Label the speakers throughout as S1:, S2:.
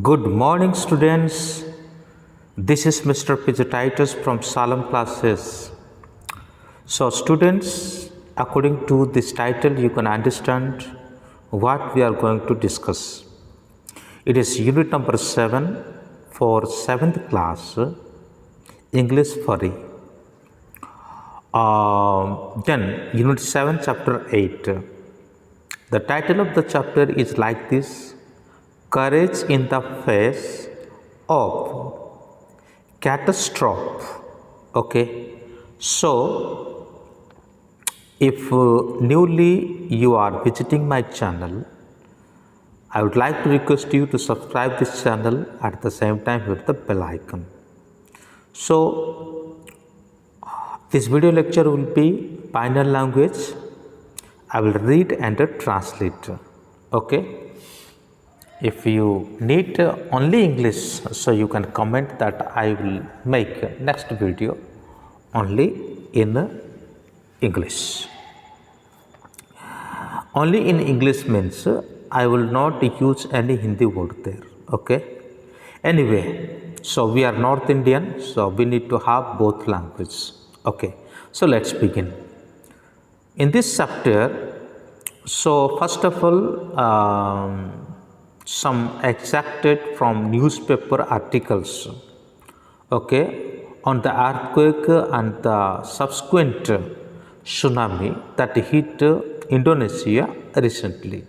S1: Good morning, students. This is Mr. Pizatitis from Salem classes. So, students, according to this title, you can understand what we are going to discuss. It is unit number 7 for 7th class, English Furry. Then, unit 7, chapter 8. The title of the chapter is like this: Courage in the face of catastrophe. Okay, so if newly you are visiting my channel, I would like to request you to subscribe this channel, at the same time hit the bell icon. So this video lecture will be binary language. I will read and translate. Okay, if you need only English, so you can comment that I will make next video only in English. Only in English means I will not use any Hindi word there. Okay. Anyway, so we are North Indian, so we need to have both languages. Okay. So let's begin. In this chapter, so first of all, some extracted from newspaper articles, okay, on the earthquake and the subsequent tsunami that hit Indonesia recently.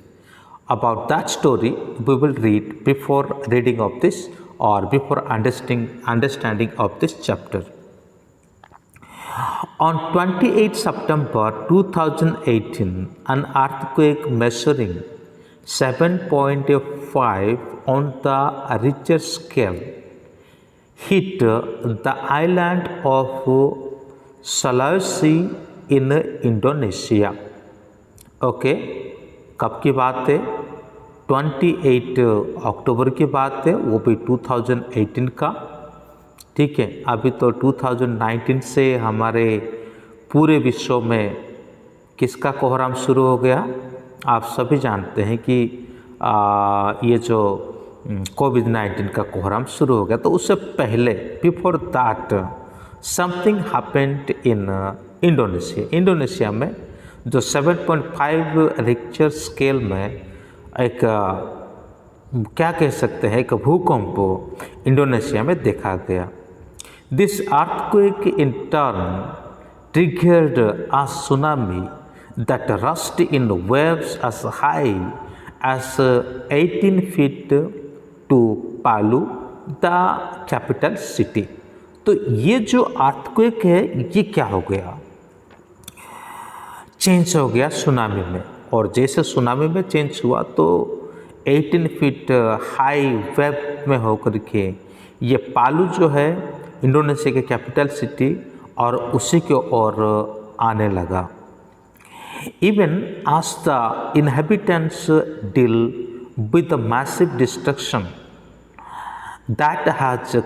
S1: About that story we will read before reading of this or before understanding of this chapter. On 28 September 2018, an earthquake measuring 7.5 on the Richter scale hit the island of Sulawesi in Indonesia. Okay, कब की बात है? 28 अक्टूबर की बात है, वो भी 2018 का. ठीक है, अभी तो 2019 से हमारे पूरे विश्व में किसका कोहराम शुरू हो गया? आप सभी जानते हैं कि ये जो कोविड-19 का कोहराम शुरू हो गया. तो उससे पहले before that something happened in Indonesia में जो 7.5 रिक्टर स्केल में एक क्या कह सकते हैं, एक भूकंप इंडोनेशिया में देखा गया. This earthquake in turn triggered a tsunami that rushed in waves as high as 18 feet to Palu, the capital city. तो ये जो अर्थक्वेक है ये क्या हो गया? चेंज हो गया सुनामी में, और जैसे सुनामी में चेंज हुआ तो 18 फीट हाई वेव में होकर के ये पालू जो है इंडोनेशिया के कैपिटल सिटी और उसी के ओर आने लगा. Even as the inhabitants deal with the massive destruction that has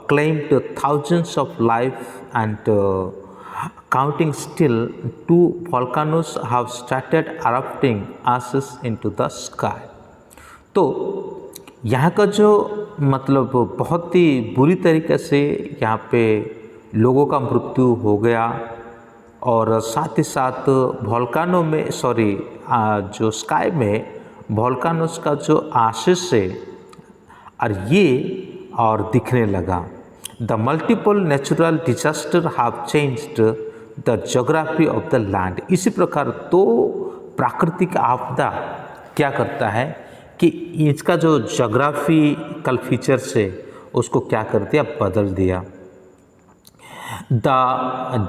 S1: claimed thousands of lives and counting, still, two volcanoes have started erupting ashes into the sky. तो यहाँ का जो मतलब बहुत ही बुरी तरीके से यहाँ पे लोगों का मृत्यु हो गया, और साथ ही साथ वोल्कानो में जो स्काई में वोल्कानोस का जो आशीष है और ये और दिखने लगा. The multiple natural disaster have changed the geography of the land. इसी प्रकार तो प्राकृतिक आपदा क्या करता है कि इसका जो ज्योग्राफिकल फीचर्स है उसको क्या कर दिया, बदल दिया. The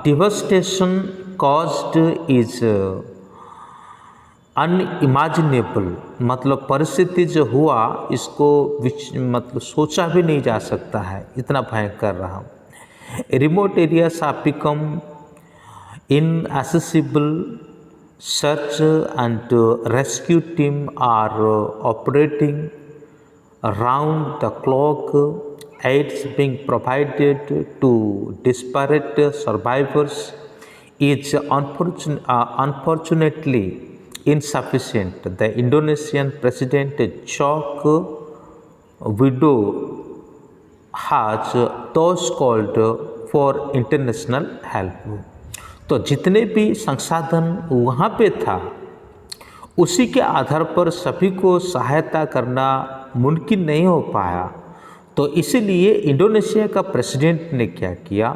S1: devastation caused is unimaginable. मतलब परिस्थिति जो हुआ इसको मतलब सोचा भी नहीं जा सकता है, इतना भयंकर रहा. Remote areas have become inaccessible. Search and rescue team are operating around the clock. Aids being provided to disparate survivors is unfortunately insufficient. The Indonesian President Joko Widodo has those called for international help. तो जितने भी संसाधन वहाँ पे था उसी के आधार पर सभी को सहायता करना मुमकिन नहीं हो पाया, तो इसीलिए इंडोनेशिया का प्रेसिडेंट ने क्या किया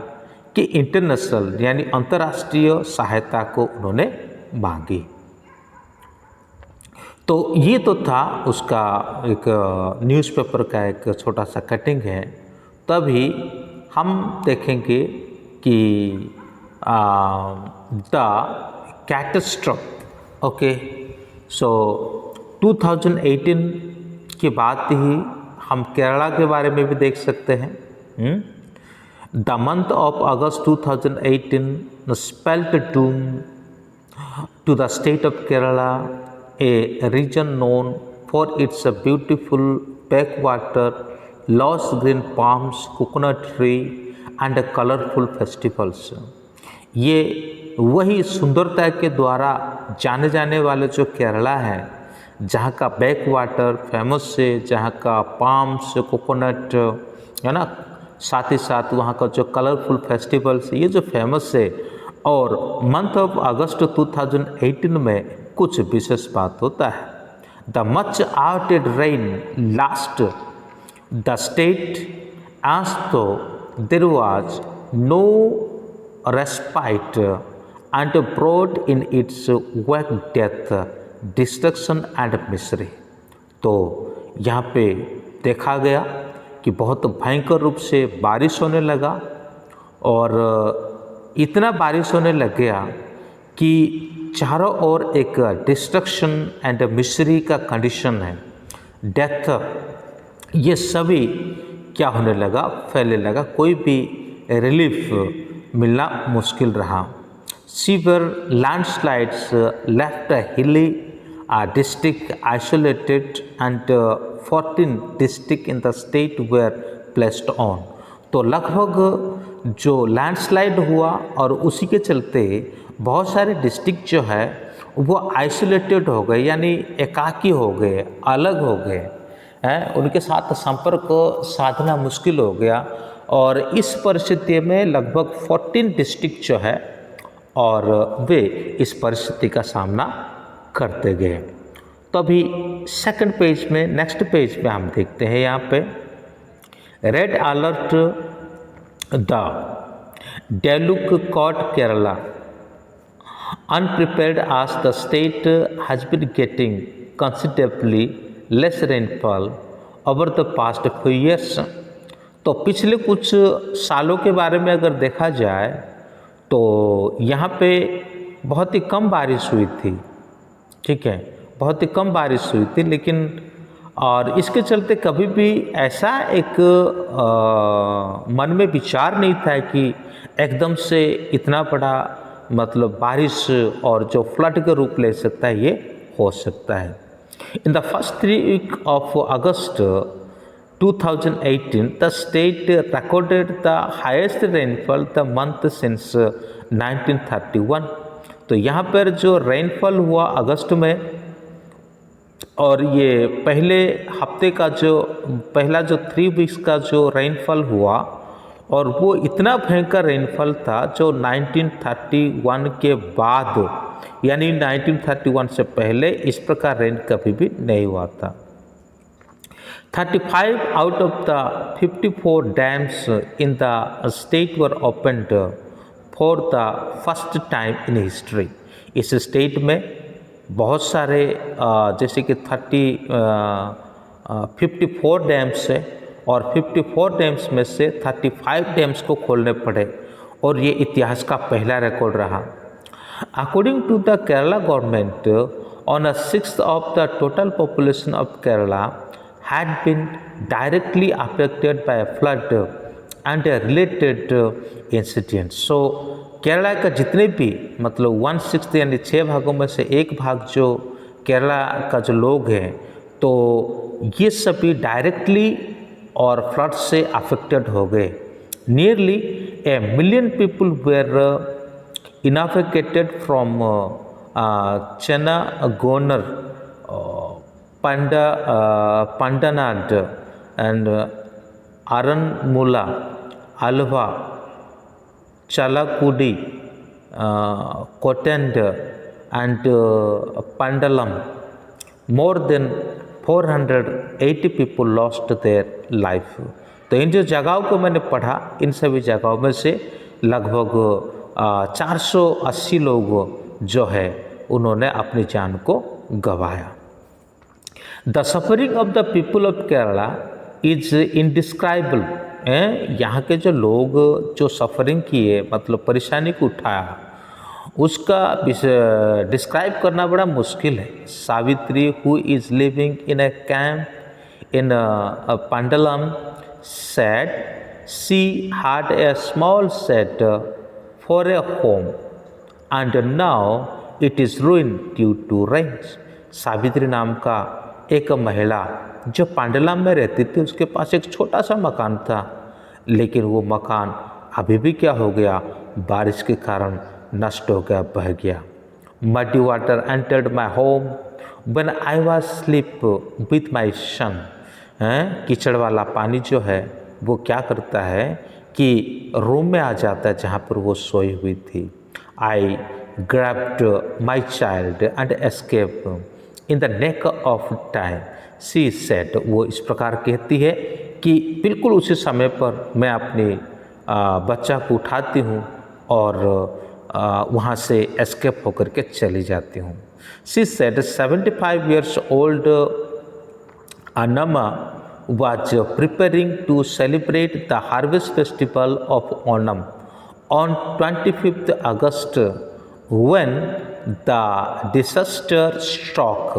S1: कि इंटरनेशनल यानी अंतर्राष्ट्रीय सहायता को उन्होंने मांगी। तो ये तो था उसका एक न्यूज़पेपर का एक छोटा सा कटिंग है। तभी हम देखेंगे कि द कैटास्ट्रोफ। ओके, सो 2018 की बात ही हम केरला के बारे में भी देख सकते हैं। The month of August 2018 spelled doom to the state of Kerala, a region known for its beautiful backwater, lush green palms, coconut tree and colorful festivals। ये वही सुंदरता के द्वारा जाने जाने वाले जो केरला है, जहाँ का बैक वाटर फेमस है, जहाँ का पाम्स कोकोनट है ना, साथ ही साथ वहाँ का जो कलरफुल फेस्टिवल्स ये जो फेमस है। और मंथ ऑफ अगस्त 2018 में कुछ विशेष बात होता है। The much awaited rain lashed the state as तो there was no respite and brought in its wake death, destruction and misery. तो यहाँ पे देखा गया कि बहुत भयंकर रूप से बारिश होने लगा और इतना बारिश होने लग गया कि चारों ओर एक डिस्ट्रक्शन एंड मिसरी का कंडीशन है, डेथ, ये सभी क्या होने लगा, फैलने लगा, कोई भी रिलीफ मिलना मुश्किल रहा। Severe landslides left a hilly district isolated and 14 district in the state were placed on. तो लगभग जो लैंडस्लाइड हुआ और उसी के चलते बहुत सारे डिस्ट्रिक्ट जो है वो आइसोलेटेड हो गए, यानी एकाकी हो गए, अलग हो गए हैं, उनके साथ संपर्क साधना मुश्किल हो गया। और इस परिस्थिति में लगभग 14 डिस्ट्रिक्ट जो है और वे इस परिस्थिति का सामना करते गए। तो अभी सेकंड पेज में, नेक्स्ट पेज में हम देखते हैं यहाँ पे red alert the deluge caught Kerala unprepared as the state has been getting considerably less rainfall over the past few years। तो पिछले कुछ सालों के बारे में अगर देखा जाए तो यहाँ पे बहुत ही कम बारिश हुई थी, ठीक है, बहुत ही कम बारिश हुई थी। लेकिन और इसके चलते कभी भी ऐसा एक मन में विचार नहीं था कि एकदम से इतना बड़ा मतलब बारिश और जो फ्लड का रूप ले सकता है ये हो सकता है। In the first 3 week of August 2018 the state recorded the highest rainfall the month since 1931। तो यहाँ पर जो रेनफॉल हुआ अगस्त में, और ये पहले हफ्ते का जो पहला जो 3 वीक्स का जो रेनफॉल हुआ, और वो इतना भयंकर रेनफॉल था जो 1931 के बाद, यानी 1931 से पहले इस प्रकार रेन कभी भी नहीं हुआ था। 35 out of the 54 dams in the state were opened for the first time in history. इस स्टेट में बहुत सारे जैसे कि 54 डैम्स है और 54 डैम्स में से 35 डैम्स को खोलने पड़े, और ये इतिहास का पहला रिकॉर्ड रहा। According to the Kerala government, on a 6th of the total population of Kerala had been directly affected by flood and related incidents. So Kerala का जितने भी मतलब 1/6 यानी 6 भागों में से 1 भाग जो केरला का जो लोग हैं, तो ये सभी डायरेक्टली और फ्लड से अफेक्टेड हो गए। Nearly 1 million people were infected from Chengannur, Pandanad and Aranmula, Aluva, Chalakudy, Kuttanad and Pandalam. More than 480 people lost their life. तो इन जो जगहों को मैंने पढ़ा, इन सभी जगहों में से लगभग 480 लोग जो है उन्होंने अपनी जान को गंवाया. The suffering of the people of Kerala is indescribable. यहाँ के जो लोग जो सफरिंग किए, मतलब परेशानी को उठाया, उसका डिस्क्राइब करना बड़ा मुश्किल है. Savitri who is living in A camp in Pandalam said she had a small shed for a home and now it is ruined due to rains. Savitri नाम का एक महिला जो पांडलम में रहती थी, उसके पास एक छोटा सा मकान था, लेकिन वो मकान अभी भी क्या हो गया, बारिश के कारण नष्ट हो गया, बह गया. Muddy water entered my home when I was asleep with my son. कीचड़ वाला पानी जो है वो क्या करता है कि रूम में आ जाता है जहाँ पर वो सोई हुई थी. I grabbed my child and escape in the nick of time, she said. वो इस प्रकार कहती है कि बिल्कुल उसी समय पर मैं अपने बच्चा को उठाती हूँ और वहाँ से एस्केप होकर के चली जाती हूँ. She said 75 years old Annamma was preparing to celebrate the harvest festival of Onam on 25th August when the disaster struck.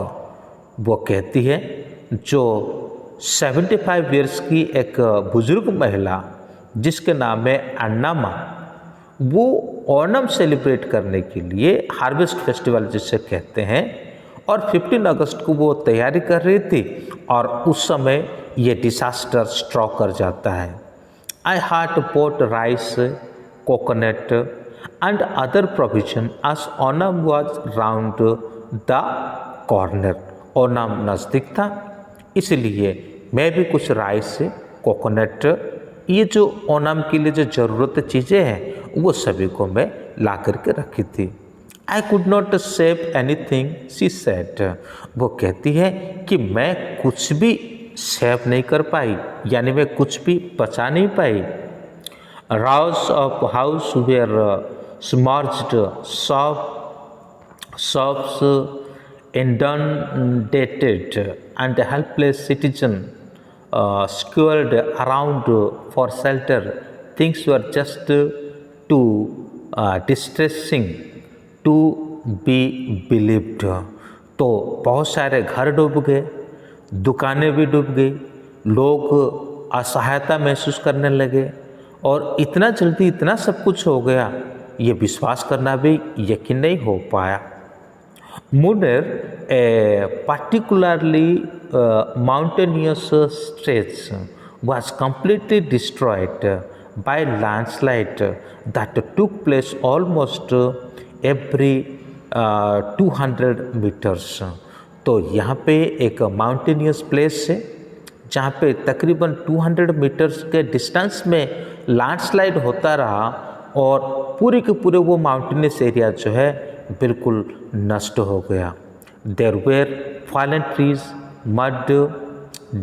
S1: वो कहती है जो 75 years की एक बुजुर्ग महिला जिसके नाम है अन्नामा, वो ओणम सेलिब्रेट करने के लिए, हार्वेस्ट फेस्टिवल जिसे कहते हैं, और 15 अगस्त को वो तैयारी कर रही थी और उस समय ये डिसास्टर स्ट्रोक कर जाता है. I had bought rice, coconut and other provision as Onam was round the corner. Onam नज़दीक था, इसलिए मैं भी कुछ राइस, कोकोनट, ये जो ओणम के लिए जो ज़रूरत चीज़ें हैं वो सभी को मैं ला करके रखी थी. I could not save anything, C said. वो कहती है कि मैं कुछ भी सेव नहीं कर पाई, यानी मैं कुछ भी बचा नहीं पाई. Rows of house were submerged, shops inundated and helpless citizen squirreled around for shelter. Things were just too distressing to be believed. तो बहुत सारे घर डूब गए, दुकानें भी डूब गई, लोग असहायता महसूस करने लगे और इतना जल्दी इतना सब कुछ हो गया, ये विश्वास करना भी यकीन नहीं हो पाया. Munir, a particularly mountainous stretch, was completely destroyed by landslide that took place almost every 200 meters. तो यहाँ पे एक माउंटेनियस प्लेस है जहाँ पे तकरीबन 200 मीटर्स के डिस्टेंस में लैंडस्लाइड होता रहा और पूरे के पूरे वो माउंटेनियस एरिया जो है बिल्कुल नष्ट हो गया. There were fallen trees, mud,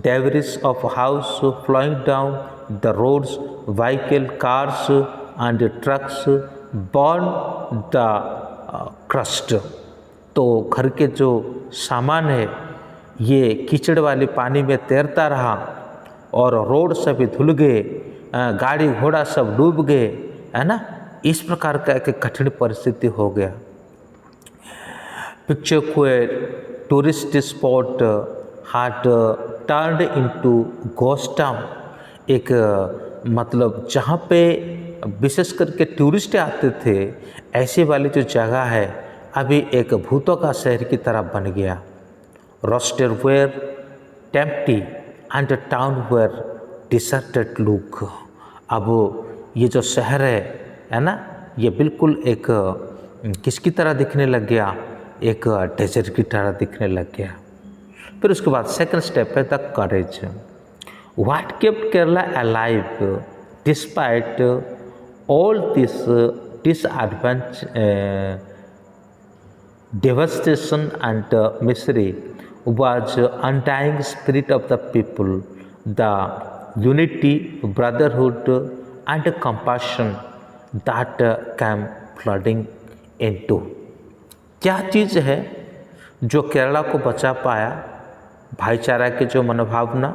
S1: debris of house flowing down the roads, vehicle, cars and trucks burn the crust. तो घर के जो सामान है ये कीचड़ वाले पानी में तैरता रहा और रोड सभी धुल गए, गाड़ी घोड़ा सब डूब गए, है ना. इस प्रकार का एक कठिन परिस्थिति हो गया. Picture where tourist spot had turned into ghost town. एक मतलब जहाँ पे विशेष करके टूरिस्ट आते थे, ऐसे वाली जो जगह है अभी एक भूतों का शहर की तरह बन गया. Roster were empty and town were deserted look. अब ये जो शहर है ना, ये बिल्कुल एक किसकी तरह दिखने लग गया, एक डेजर्ट की तरह दिखने लग गया। फिर उसके बाद सेकंड स्टेप है the courage. What kept Kerala alive despite all this devastation and misery was undying spirit of the people, the unity, brotherhood and compassion that came flooding into। क्या चीज़ है जो केरला को बचा पाया? भाईचारा के जो मनोभावना,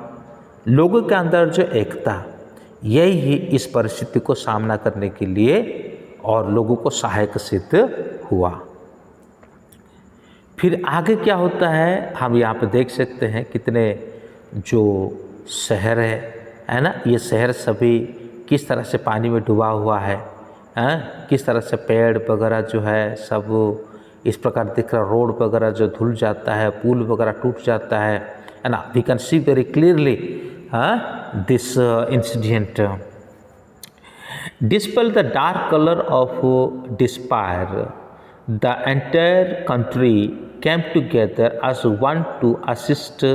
S1: लोगों के अंदर जो एकता, यही ही इस परिस्थिति को सामना करने के लिए और लोगों को सहायक सिद्ध हुआ। फिर आगे क्या होता है हम यहाँ पे देख सकते हैं। कितने जो शहर है ना, ये शहर सभी किस तरह से पानी में डूबा हुआ है, किस तरह से पेड़ वगैरह जो है सब इस प्रकार दिख रहा, रोड वगैरह जो धुल जाता है, पुल वगैरह टूट जाता है ना। We can see very clearly this incident. Despite the dark color of despair, the entire country came together as one to assist,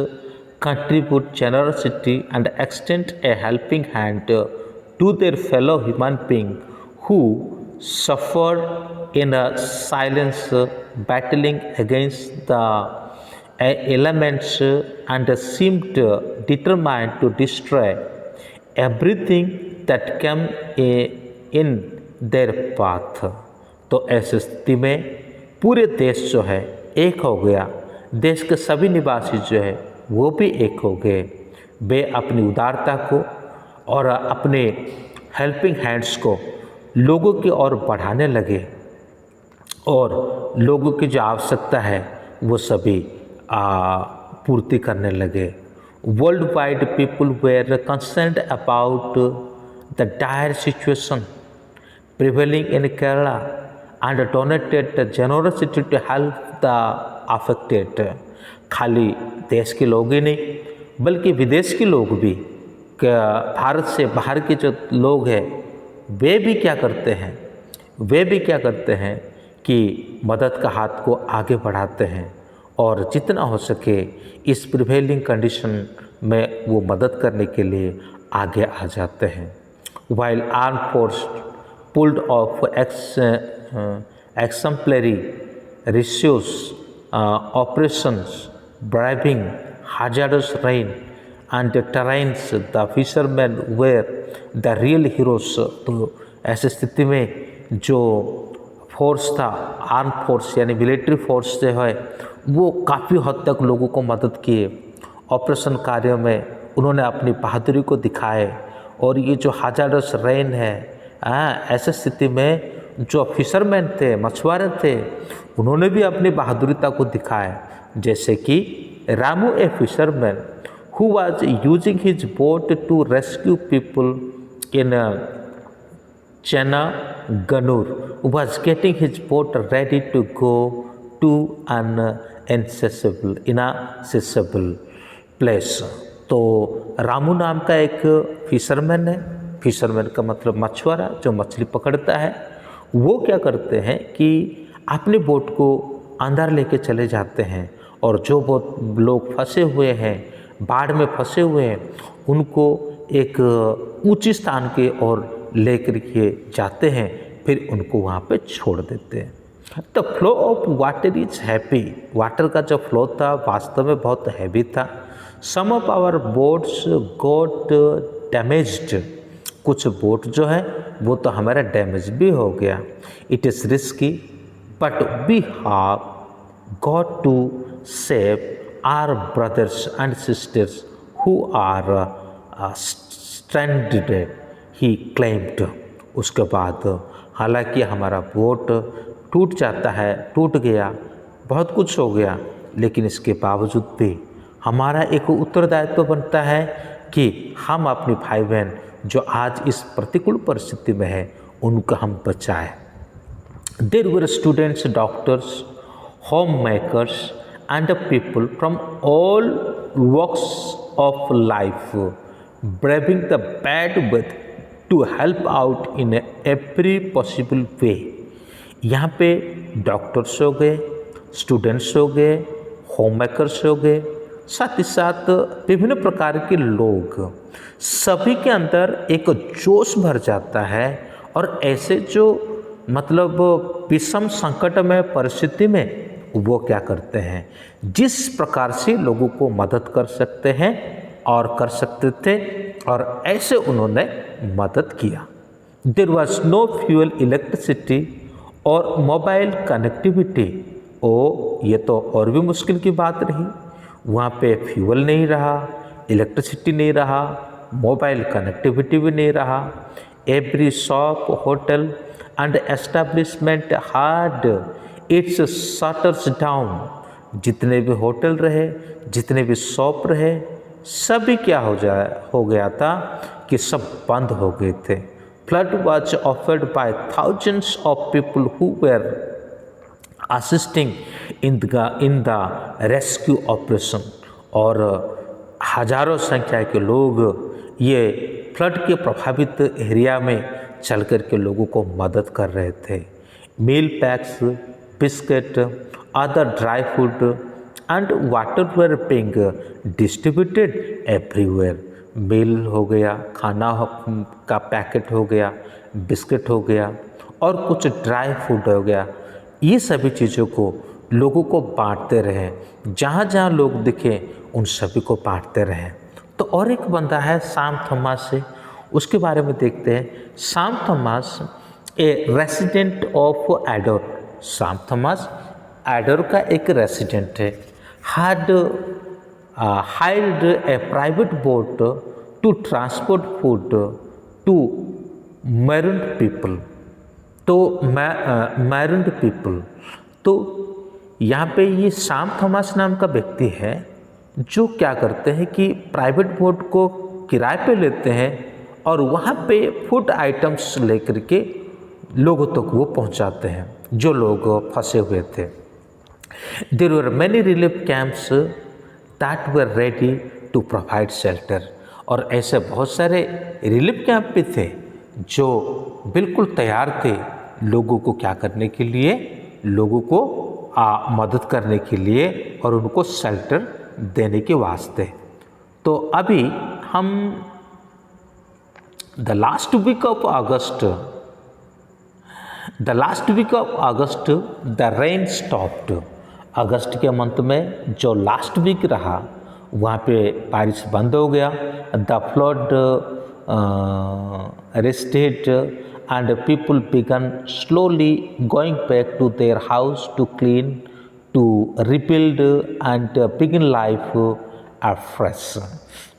S1: contribute generosity and extend a helping hand to their fellow human being who suffered in a silence, battling against the elements and seemed determined to destroy everything that came in their path। तो ऐसी स्थिति में पूरे देश जो है एक हो गया। देश के सभी निवासी जो है वो भी एक हो गए। वे अपनी उदारता को और अपने हेल्पिंग हैंड्स को लोगों की ओर बढ़ाने लगे और लोगों की जो आवश्यकता है वो सभी पूर्ति करने लगे। World wide people were concerned about the dire situation prevailing in Kerala and donated generosity to help the affected। खाली देश के लोग ही नहीं बल्कि विदेश के लोग भी, भारत से बाहर के जो लोग हैं वे भी क्या करते हैं, वे भी क्या करते हैं कि मदद का हाथ को आगे बढ़ाते हैं और जितना हो सके इस प्रिवेलिंग कंडीशन में वो मदद करने के लिए आगे आ जाते हैं। While armed force pulled off exemplary rescues operations, braving hazardous rain and terrains, the fishermen were the real heroes। तो ऐसी स्थिति में जो फोर्स था, आर्म फोर्स यानी मिलिट्री फोर्स जो है वो काफ़ी हद तक लोगों को मदद किए। ऑपरेशन कार्यों में उन्होंने अपनी बहादुरी को दिखाए और ये जो हाजारस रेन है, ऐसे स्थिति में जो फिशरमैन थे, मछुआरे थे, उन्होंने भी अपनी बहादुरीता को दिखाया। जैसे कि Ramu a fisherman who was using his boat to rescue people in Chengannur was getting his boat ready to go to an inaccessible place. तो रामू नाम का एक फिशरमैन है, फिशरमैन का मतलब मछुआरा जो मछली पकड़ता है, वो क्या करते हैं कि अपनी बोट को अंदर लेके चले जाते हैं और जो बहुत लोग फंसे हुए हैं, बाढ़ में फंसे हुए हैं, उनको एक ऊंची स्थान के ओर लेकर के जाते हैं, फिर उनको वहाँ पे छोड़ देते हैं। The flow of water is heavy. Water का जो फ्लो था वास्तव में बहुत हैवी था। Some of our boats got damaged. कुछ बोट जो है वो तो हमारा डैमेज भी हो गया। It is risky but we have got to save our brothers and sisters who are stranded, he claimed. उसके बाद हालांकि हमारा बोट टूट जाता है, टूट गया, बहुत कुछ हो गया, लेकिन इसके बावजूद भी हमारा एक उत्तरदायित्व बनता है कि हम अपने भाई बहन जो आज इस प्रतिकूल परिस्थिति में है उनको हम बचाएं। There were students, doctors, home makers and people from all walks of life braving the bad weather to help out in every possible way. यहाँ पे डॉक्टर्स हो गए, स्टूडेंट्स हो गए, होम मेकर्स हो गए, साथ ही साथ विभिन्न प्रकार के लोग, सभी के अंदर एक जोश भर जाता है। और ऐसे जो मतलब विषम संकटमय परिस्थिति में वो क्या करते हैं, जिस प्रकार से लोगों को मदद कर सकते हैं और कर सकते थे, और ऐसे उन्होंने मदद किया। There was no fuel, electricity और मोबाइल कनेक्टिविटी। ओ ये तो और भी मुश्किल की बात रही। वहाँ पे फ्यूल नहीं रहा, इलेक्ट्रिसिटी नहीं रहा, मोबाइल कनेक्टिविटी भी नहीं रहा। Every shop, hotel and establishment had it's shutters down. जितने भी होटल रहे, जितने भी शॉप रहे, सभी क्या हो गया था कि सब बंद हो गए थे। Flood was offered by thousands of people who were assisting in the rescue operation. और हजारों संख्या के लोग ये फ्लड के प्रभावित एरिया में चल कर के लोगों को मदद कर रहे थे। Meal packs, biscuit, other dry fruit and water were being distributed everywhere. Meal हो गया, खाना का पैकेट हो गया, बिस्किट हो गया और कुछ ड्राई फ्रूट हो गया। ये सभी चीज़ों को लोगों को बांटते रहे, जहाँ जहाँ लोग दिखे उन सभी को बांटते रहे। तो और एक बंदा है सैम थॉमस से, उसके बारे में देखते हैं। Sam Thomas a resident of Adoor. Sam Thomas Adoor का एक रेसिडेंट है। Had hired a private boat to transport food to marooned people. तो मैरून्ड पीपल, तो यहाँ पे ये सैम थॉमस नाम का व्यक्ति है जो क्या करते हैं कि प्राइवेट बोट को किराए पे लेते हैं और वहाँ पे फूड आइटम्स लेकर के लोगों तक वो पहुँचाते हैं जो लोग फंसे हुए थे। There were many relief camps that were ready to provide shelter. और ऐसे बहुत सारे रिलीफ कैंप भी थे जो बिल्कुल तैयार थे लोगों को क्या करने के लिए, लोगों को मदद करने के लिए और उनको शेल्टर देने के वास्ते। तो अभी हम the last week of August the rain stopped. अगस्त के मंथ में जो लास्ट वीक रहा वहाँ पे बारिश बंद हो गया। The flood rested and people began slowly going back to their house to clean, to rebuild and begin life afresh।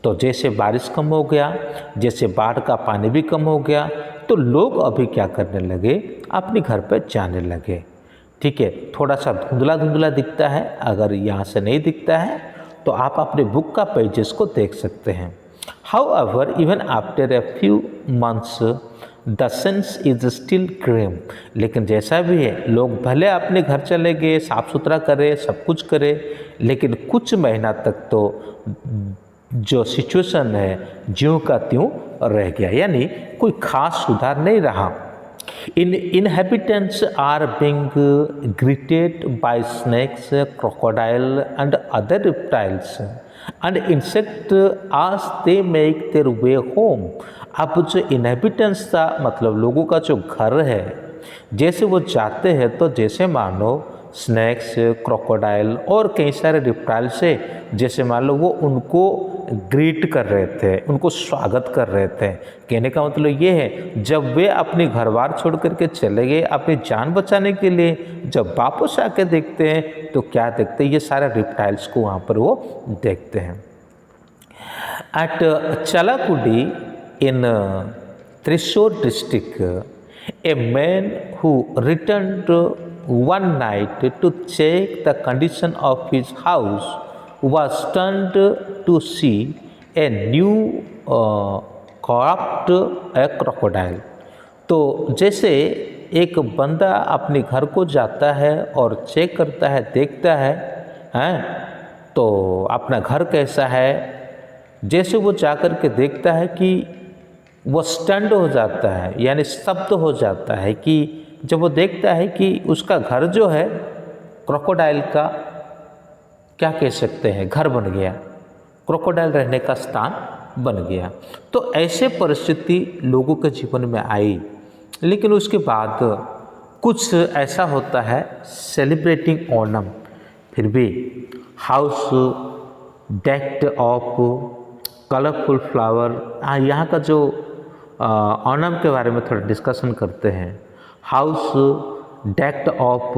S1: तो जैसे बारिश कम हो गया, जैसे बाढ़ का पानी भी कम हो गया, तो लोग अभी क्या करने लगे, अपने घर पर जाने लगे। ठीक है, थोड़ा सा धुंधला धुंधला दिखता है, अगर यहाँ से नहीं दिखता है तो आप अपने बुक का पेजेस को देख सकते हैं। However, even after a few months the sense is still grim. लेकिन जैसा भी है, लोग भले अपने घर चले गए, साफ़ सुथरा करे, सब कुछ करे, लेकिन कुछ महीना तक तो जो सिचुएशन है ज्यों का त्यों रह गया, यानी कोई खास सुधार नहीं रहा। Inhabitants are being greeted by snakes, crocodile and other reptiles and insects as they make their way home। अब जो इनहेबिटेंट्स था, मतलब लोगों का जो घर है, जैसे वो जाते हैं तो जैसे मानो स्नैक्स, क्रोकोडाइल और कई सारे रिप्टाइल से जैसे मान लो वो उनको ग्रीट कर रहे थे, उनको स्वागत कर रहे थे। कहने का मतलब ये है, जब वे अपने घर बार छोड़ करके चले गए अपनी जान बचाने के लिए, जब वापस आके देखते हैं तो क्या देखते हैं, ये सारे रिप्टाइल्स को वहाँ पर वो देखते हैं। At Chalakudy in Thrissur district, a man who returned one night to check the condition of his house was stunned to see a new corrupt crocodile। तो जैसे एक बंदा अपने घर को जाता है और चेक करता है, देखता है, तो अपना घर कैसा है, जैसे वो जाकर के देखता है कि वो स्टंड हो जाता है, यानी स्तब्ध हो जाता है कि जब वो देखता है कि उसका घर जो है क्रोकोडाइल का क्या कह सकते हैं, घर बन गया, क्रोकोडाइल रहने का स्थान बन गया। तो ऐसे परिस्थिति लोगों के जीवन में आई, लेकिन उसके बाद कुछ ऐसा होता है सेलिब्रेटिंग ओणम, फिर भी house decked of colourful flower. यहाँ का जो ओणम के बारे में थोड़ा डिस्कशन करते हैं। House decked of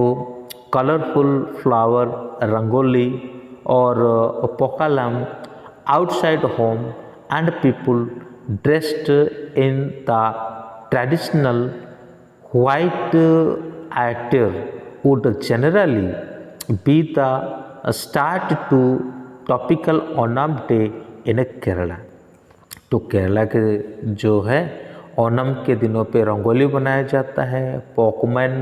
S1: colourful flower, rangoli और pookalam outside home and people dressed in the traditional white attire would generally be the start to topical Onam day in Kerala। तो केरला के जो है ओणम के दिनों पे रंगोली बनाया जाता है, पोकमैन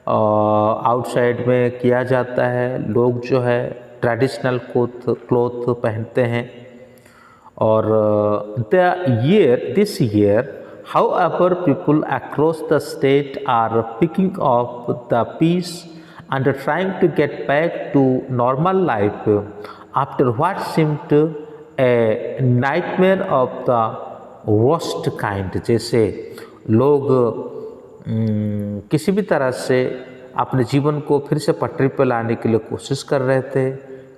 S1: आउटसाइड में किया जाता है, लोग जो है ट्रेडिशनल क्लोथ पहनते हैं। और this year however, people across the state are picking up the piece and trying to get back to normal life after what seemed a nightmare of the worst kind। जैसे लोग किसी भी तरह से अपने जीवन को फिर से पटरी पर लाने के लिए कोशिश कर रहे थे,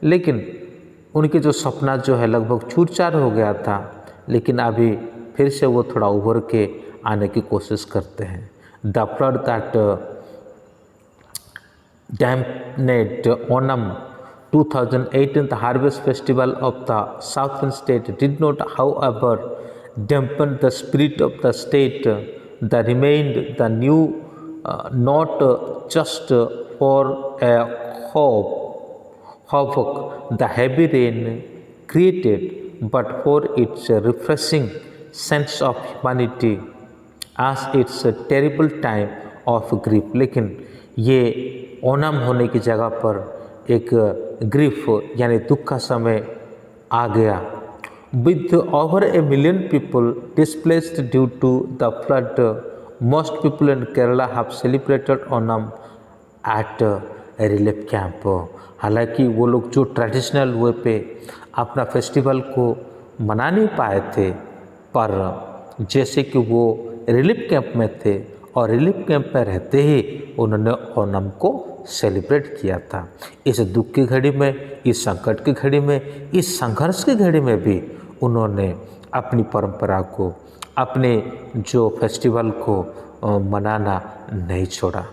S1: लेकिन उनके जो सपना जो है लगभग चूर-चार हो गया था, लेकिन अभी फिर से वो थोड़ा उभर के आने की कोशिश करते हैं। The flood that damped Onam 2018, the harvest festival of the southern state, did not however dampen the spirit of the state that remained the new not just for a havoc the heavy rain created, but for its refreshing sense of humanity as its a terrible time of grief। लेकिन ये ओणम होने की जगह पर एक grief यानी दुख का समय आ गया। With over a million people displaced due to the flood, most people in Kerala have celebrated Onam at a relief camp। हालांकि वो लोग जो ट्रेडिशनल वे पे अपना फेस्टिवल को मना नहीं पाए थे, पर जैसे कि वो रिलीफ कैंप में थे और रिलीफ कैंप में रहते ही उन्होंने ओणम को सेलिब्रेट किया था। इस दुख की घड़ी में, इस संकट की घड़ी में, इस संघर्ष की घड़ी में भी उन्होंने अपनी परंपरा को, अपने जो फेस्टिवल को मनाना नहीं छोड़ा।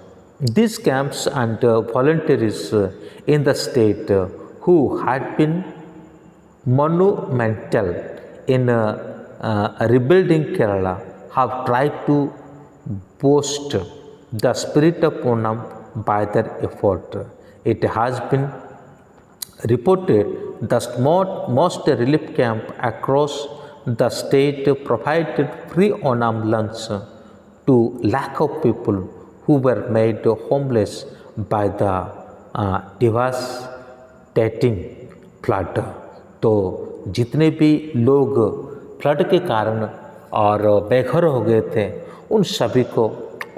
S1: These camps and volunteers in the state who had been monumental in rebuilding Kerala have tried to boost the spirit of Onam by their effort। It has been reported that most relief camp across the state provided free Onam lunch to lack of people who were made homeless by the devastating flood। तो जितने भी लोग flood के कारण और बेघर हो गए थे, उन सभी को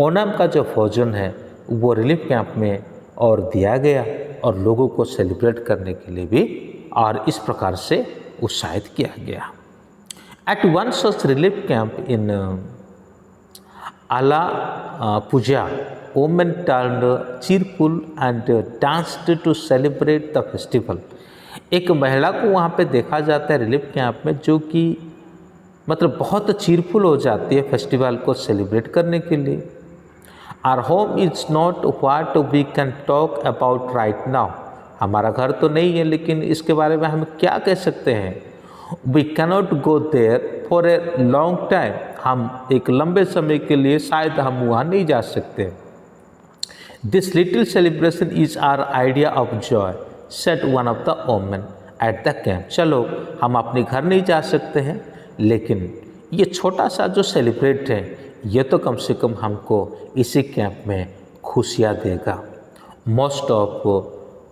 S1: ओणम का जो भोजन है वो रिलीफ कैंप में और दिया गया और लोगों को सेलिब्रेट करने के लिए भी और इस प्रकार से उत्साहित किया गया। At one such relief camp in Alappuzha, women turned cheerful and danced to celebrate the festival। एक महिला को वहाँ पे देखा जाता है रिलीफ कैंप में, जो कि मतलब बहुत चीरफुल हो जाती है फेस्टिवल को सेलिब्रेट करने के लिए। Our home is not what we can talk about right now. हमारा घर तो नहीं है, लेकिन इसके बारे में हम क्या कह सकते हैं। We cannot go there for a long time. हम एक लंबे समय के लिए शायद हम वहाँ नहीं जा सकते। This little celebration is our idea of joy, said one of the women at the camp. चलो हम अपने घर नहीं जा सकते हैं, लेकिन ये छोटा सा जो सेलिब्रेट है ये तो कम से कम हमको इसी कैंप में खुशियाँ देगा। Most of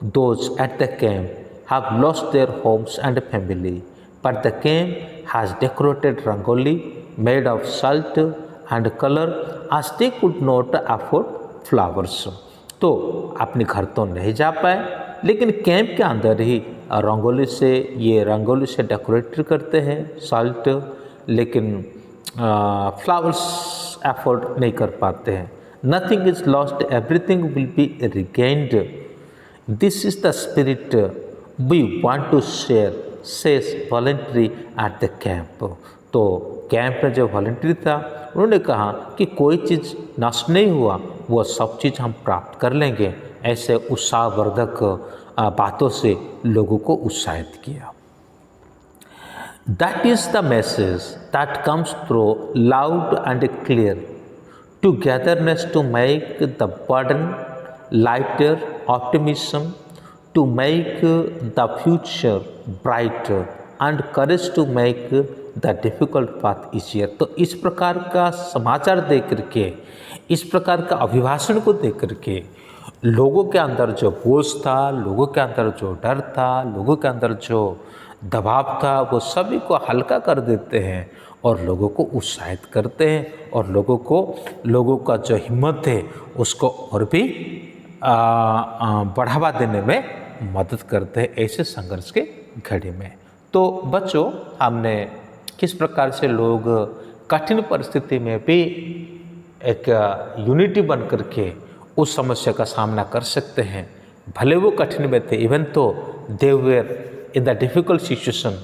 S1: those eight the camp have lost their homes and family, but the camp has decorated rangoli made of Salt and colour as they could not afford flowers। तो अपने घर तो नहीं जा पाए, लेकिन कैंप के अंदर ही रंगोली से डेकोरेट करते हैं साल्ट, लेकिन फ्लावर्स अफोर्ड नहीं कर पाते हैं। Nothing is lost, everything will be regained, this is the spirit we want to share, says volunteer at the camp. तो कैंप में जो वॉलंटरी था उन्होंने कहा कि कोई चीज़ नष्ट नहीं हुआ, वो सब चीज़ हम प्राप्त कर लेंगे। ऐसे उत्साहवर्धक बातों से लोगों को उत्साहित किया। That is the message that comes through loud and clear. Togetherness to make the burden lighter, optimism to make the future brighter, and courage to make the difficult path easier. तो इस प्रकार का समाचार दे करके, इस प्रकार का अभिभाषण को दे करके लोगों के अंदर जो बोझ था, लोगों के अंदर जो डर था, लोगों के अंदर जो दबाव था, वो सभी को हल्का कर देते हैं और लोगों को उत्साहित करते हैं और लोगों का जो हिम्मत है उसको और भी बढ़ावा देने में मदद करते हैं ऐसे संघर्ष के घड़ी में। तो बच्चों, हमने किस प्रकार से लोग कठिन परिस्थिति में भी एक यूनिटी बन करके उस समस्या का सामना कर सकते हैं, भले वो कठिन में थे, इवन तो they were in the difficult situation,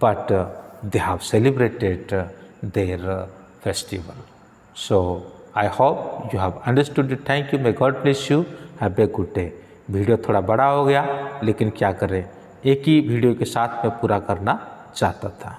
S1: but they have celebrated their festival. So I hope you have understood it. Thank you. May God bless you. Have a good day. Video थोड़ा बड़ा हो गया, लेकिन क्या करें, एक ही video के साथ मैं पूरा करना चाहता था।